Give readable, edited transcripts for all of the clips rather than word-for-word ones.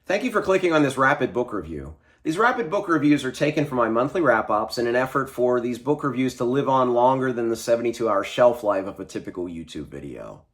Thank you for clicking on this rapid book review. These rapid book reviews are taken from my monthly wrap-ups in an effort for these book reviews to live on longer than the 72-hour shelf life of a typical YouTube video.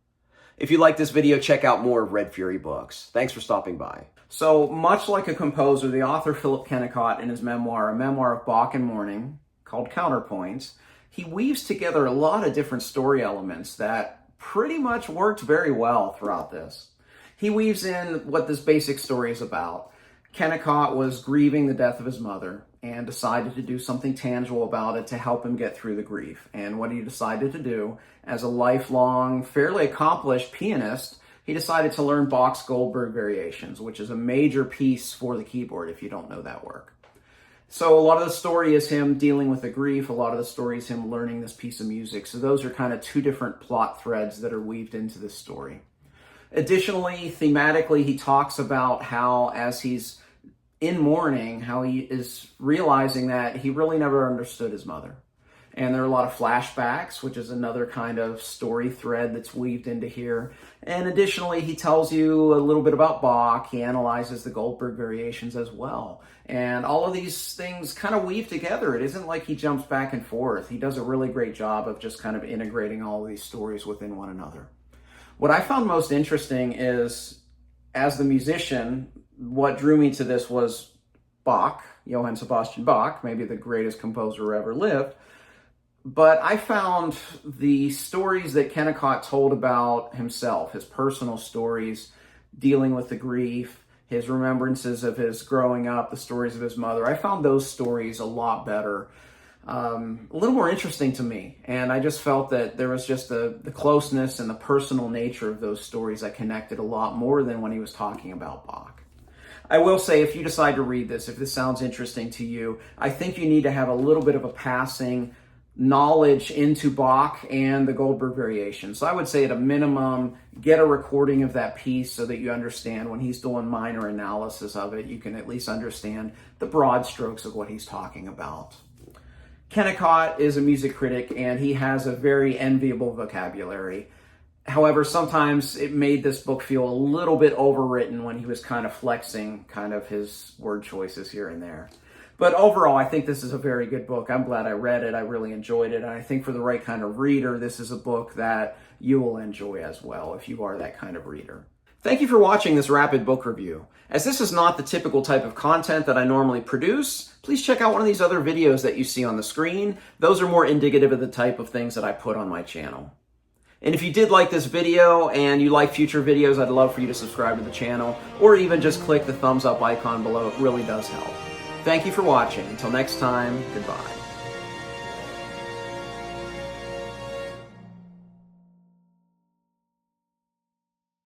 If you like this video, check out more of Red Fury books. Thanks for stopping by. So, much like a composer, the author Philip Kennicott in his memoir, a memoir of Bach and Morning, called Counterpoint, he weaves together a lot of different story elements that pretty much worked very well throughout this. He weaves in what this basic story is about. Kennicott was grieving the death of his mother and decided to do something tangible about it to help him get through the grief. And what he decided to do, as a lifelong, fairly accomplished pianist, he decided to learn Bach's Goldberg Variations, which is a major piece for the keyboard if you don't know that work. So a lot of the story is him dealing with the grief. A lot of the story is him learning this piece of music. So those are kind of two different plot threads that are weaved into this story. Additionally, thematically, he talks about how, as he's in mourning, how he is realizing that he really never understood his mother. And there are a lot of flashbacks, which is another kind of story thread that's weaved into here. And additionally, he tells you a little bit about Bach. He analyzes the Goldberg Variations as well. And all of these things kind of weave together. It isn't like he jumps back and forth. He does a really great job of just kind of integrating all of these stories within one another. What I found most interesting is, as the musician, what drew me to this was Bach, Johann Sebastian Bach, maybe the greatest composer who ever lived. But I found the stories that Kennicott told about himself, his personal stories, dealing with the grief, his remembrances of his growing up, the stories of his mother, I found those stories a lot better. A little more interesting to me, and I just felt that there was just the closeness and the personal nature of those stories that connected a lot more than when he was talking about Bach. I will say, if you decide to read this, if this sounds interesting to you, I think you need to have a little bit of a passing knowledge into Bach and the Goldberg Variations. So I would say at a minimum, get a recording of that piece so that you understand when he's doing minor analysis of it, you can at least understand the broad strokes of what he's talking about. Kennicott is a music critic, and he has a very enviable vocabulary. However, sometimes it made this book feel a little bit overwritten when he was kind of flexing kind of his word choices here and there. But overall, I think this is a very good book. I'm glad I read it. I really enjoyed it. And I think for the right kind of reader, this is a book that you will enjoy as well if you are that kind of reader. Thank you for watching this rapid book review. As this is not the typical type of content that I normally produce, please check out one of these other videos that you see on the screen. Those are more indicative of the type of things that I put on my channel. And if you did like this video and you like future videos, I'd love for you to subscribe to the channel, or even just click the thumbs up icon below. It really does help. Thank you for watching. Until next time, goodbye.